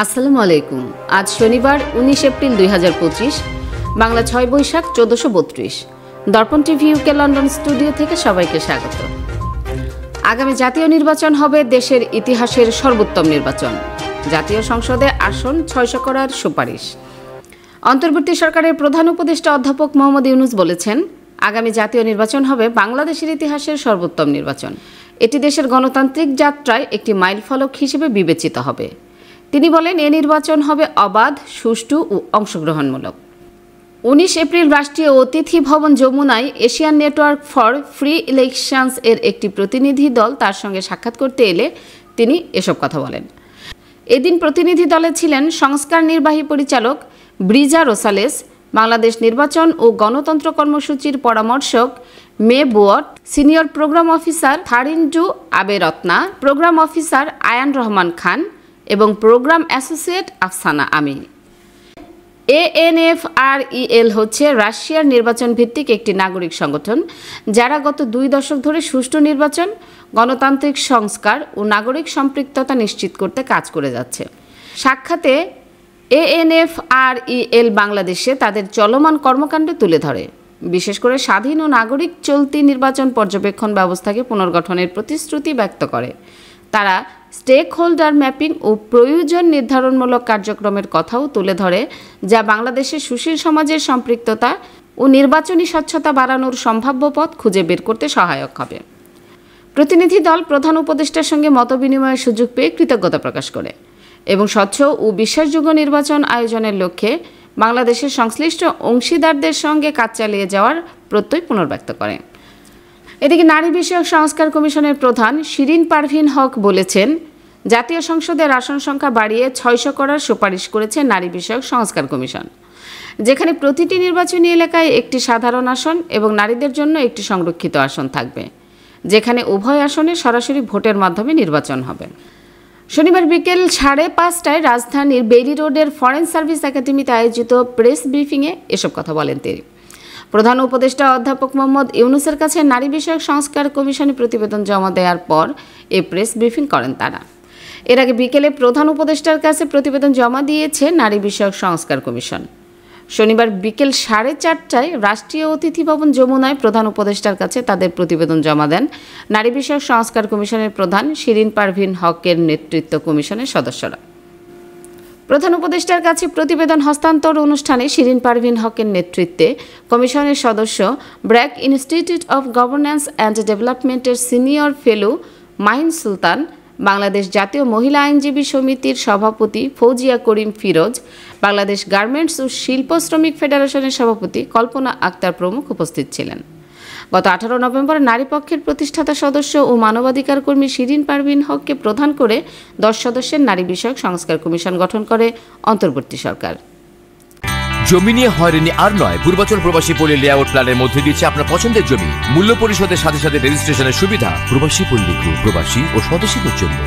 আসসালামু আলাইকুম। আজ শনিবার 19 এপ্রিল 2025, বাংলা 6 বৈশাখ 1432। দর্পণ টিভি ইউকে লন্ডন স্টুডিও থেকে সবাইকে স্বাগত। আগামী জাতীয় নির্বাচন হবে দেশের ইতিহাসের সর্বোত্তম নির্বাচন। জাতীয় সংসদে আসন 600 করার সুপারিশ। অন্তর্বর্তী সরকারের প্রধান উপদেষ্টা অধ্যাপক মোহাম্মদ ইউনূস বলেছেন, আগামী জাতীয় নির্বাচন হবে বাংলাদেশের ইতিহাসের সর্বোত্তম নির্বাচন। এটি দেশের গণতান্ত্রিক যাত্রায় একটি মাইলফলক হিসেবে বিবেচিত হবে। তিনি বলেন, এ নির্বাচন হবে অবাধ, সুষ্ঠু ও অংশগ্রহণমূলক। 19 এপ্রিল রাষ্ট্রীয় অতিথি ভবন যমুনায় Asian network for free elections এর একটি প্রতিনিধি দল তার সঙ্গে সাক্ষাৎ করতে এলে তিনি এসব কথা বলেন। এদিন প্রতিনিধি দলে ছিলেন সংস্কার নির্বাহী পরিচালক ব্রিজা রোসালেস, বাংলাদেশ নির্বাচন ও গণতন্ত্র কর্মসূচির পরামর্শক মে বুয়ট, senior program officer Tharindu Abeyratne, program officer Ayan Rahman Khan এবং প্রোগ্রাম অ্যাসোসিয়েট আফসানা আমি। ANFREL হচ্ছে রাশিয়ার নির্বাচন ভিত্তিক একটি নাগরিক সংগঠন, যারা গত 2 দশক ধরে সুষ্ঠু নির্বাচন, গণতান্ত্রিক সংস্কার ও নাগরিক সম্পৃক্ততা নিশ্চিত করতে কাজ করে যাচ্ছে। সাক্ষাতে ANFREL বাংলাদেশে তাদের চলমান কর্মকাণ্ড তুলে ধরে, বিশেষ করে স্বাধীন ও নাগরিক চলতি নির্বাচন পর্যবেক্ষণ ব্যবস্থাকে পুনর্গঠনের প্রতিশ্রুতি ব্যক্ত করে। তারা স্টেক হোল্ডার ম্যাপিং ও প্রয়োজন নির্ধারণমূলক কার্যক্রমের কথাও তুলে ধরে, যা বাংলাদেশের সুশীল সমাজের সম্পৃক্ততা ও নির্বাচনী স্বচ্ছতা বাড়ানোর সম্ভাব্য পথ খুঁজে বের করতে সহায়ক হবে। প্রতিনিধি দল প্রধান উপদেষ্টার সঙ্গে মতবিনিময়ের সুযোগ পেয়ে কৃতজ্ঞতা প্রকাশ করে এবং স্বচ্ছ ও বিশ্বাসযোগ্য নির্বাচন আয়োজনের লক্ষ্যে বাংলাদেশের সংশ্লিষ্ট অংশীদারদের সঙ্গে কাজ চালিয়ে যাওয়ার প্রত্যয় পুনর্ব্যক্ত করে। এদিকে নারী বিষয়ক সংস্কার কমিশনের প্রধান শিরিন পারভীন হক বলেছেন, জাতীয় সংসদের আসন সংখ্যা বাড়িয়ে 600 করার সুপারিশ করেছে নারী বিষয়ক সংস্কার কমিশন, যেখানে প্রতিটি নির্বাচনী এলাকায় একটি সাধারণ আসন এবং নারীদের জন্য একটি সংরক্ষিত আসন থাকবে, যেখানে উভয় আসনে সরাসরি ভোটের মাধ্যমে নির্বাচন হবে। শনিবার বিকেল 5:30টায় রাজধানীর বেইলি রোডের ফরেন সার্ভিস একাডেমিতে আয়োজিত প্রেস ব্রিফিংয়ে এসব কথা বলেন তিনি। প্রধান উপদেষ্টা অধ্যাপক মোহাম্মদ ইউনূসের কাছে নারী বিষয়ক সংস্কার কমিশনে প্রতিবেদন জমা দেওয়ার পর এই প্রেস ব্রিফিং করেন তারা। এর আগে বিকেলে প্রধান উপদেষ্টার কাছে প্রতিবেদন জমা দিয়েছে নারী বিষয়ক সংস্কার কমিশন। শনিবার বিকেল 4:30টায় রাষ্ট্রীয় অতিথি ভবন যমুনায় প্রধান উপদেষ্টার কাছে তাদের প্রতিবেদন জমা দেন নারী বিষয়ক সংস্কার কমিশনের প্রধান শিরিন পারভীন হকের নেতৃত্ব কমিশনের সদস্যরা। প্রধান উপদেষ্টার কাছে প্রতিবেদন হস্তান্তর অনুষ্ঠানে শিরিন পারভীন হকের নেতৃত্বে কমিশনের সদস্য BRAC institute of governance and ডেভেলপমেন্টের সিনিয়র ফেলো মাহিন সুলতান, বাংলাদেশ জাতীয় মহিলা আইনজীবী সমিতির সভাপতি ফৌজিয়া করিম ফিরোজ, বাংলাদেশ গার্মেন্টস ও শিল্প শ্রমিক ফেডারেশনের সভাপতি কল্পনা আক্তার প্রমুখ উপস্থিত ছিলেন। গত 18 নভেম্বর নারী পক্ষের প্রতিষ্ঠাতা সদস্য ও মানবাধিকার কর্মী শিরিন পারভীন হককে প্রধান করে 10 সদস্যের নারী বিষয়ক সংস্কার কমিশন গঠন করে অন্তর্বর্তী সরকার। জমি নিয়ে হয়রানি আর নয়। পূর্বাচল প্রবাসী পল্লী লেআউট প্ল্যানের মধ্যে দিচ্ছে আপনার পছন্দের জমি মূল্য পরিশোধের সাথে সাথে রেজিস্ট্রেশনের সুবিধা। প্রবাসী পল্লী গ্রুপ, প্রবাসী ও স্বদেশীদের জন্য।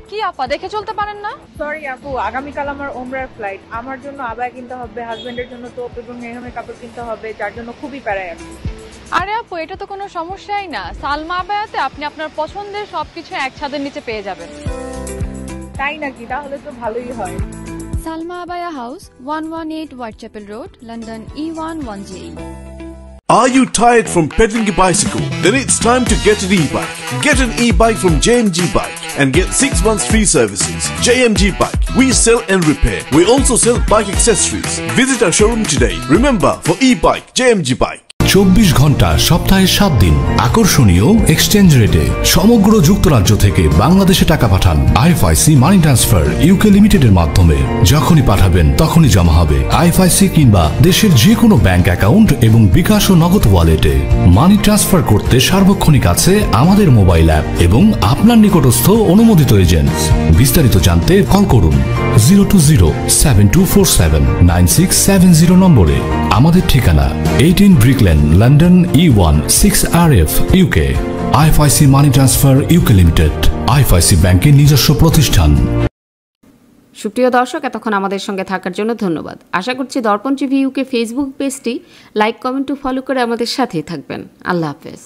কি আপা, দেখে চলতে পারেন না? সরি আপু, আগামীকাল আমার ওমরার ফ্লাইট। আমার জন্য আবায়া কিনতে হবে, হাজবেন্ডের জন্য তোপ এবং মেহমের কাপড় কিনতে হবে, যার জন্য খুবই প্যারায় আছি। আরে আপু, এটা তো কোনো সমস্যাই না। সালমা আবায়াতে আপনি আপনার পছন্দের সবকিছু এক ছাদের নিচে পেয়ে যাবেন। তাই নাকি? তাহলে তো ভালোই হয়। Salma Abaya House, 118 Whitechapel Road, London E11JE. Are you tired from pedaling a bicycle? Then it's time to get an e-bike. Get an e-bike from JMG Bike and get 6 months free services. JMG Bike. We sell and repair. We also sell bike accessories. Visit our showroom today. Remember, for e-bike, JMG Bike. 24 ঘন্টা সপ্তাহে 7 দিন আকর্ষণীয় exchange রেটে সমগ্র যুক্তরাজ্য থেকে বাংলাদেশে টাকা পাঠান। IFIC মানি ট্রান্সফার ইউকে লিমিটেডের মাধ্যমে যখনই পাঠাবেন তখনই জমা হবে IFIC কিংবা দেশের যে কোনো ব্যাংক অ্যাকাউন্ট এবং বিকাশ ও নগদ ওয়ালেটে। মানি ট্রান্সফার করতে সার্বক্ষণিক আছে আমাদের মোবাইল অ্যাপ এবং আপনার নিকটস্থ অনুমোদিত এজেন্ট। বিস্তারিত জানতে কল করুন 020-7247-9670 নম্বরে। আমাদের ঠিকানা 18 Brick Lane, London E1 6RF UK। IFIC money transfer UK limited, IFIC ব্যাংকের নিজস্ব প্রতিষ্ঠান। সুপ্রিয় দর্শক, এতক্ষণ আমাদের সঙ্গে থাকার জন্য ধন্যবাদ। আশা করছি দর্পণ টিভি ইউকে ফেসবুক পেজটি লাইক, কমেন্ট ও ফলো করে আমাদের সাথেই থাকবেন। আল্লাহ হাফেজ।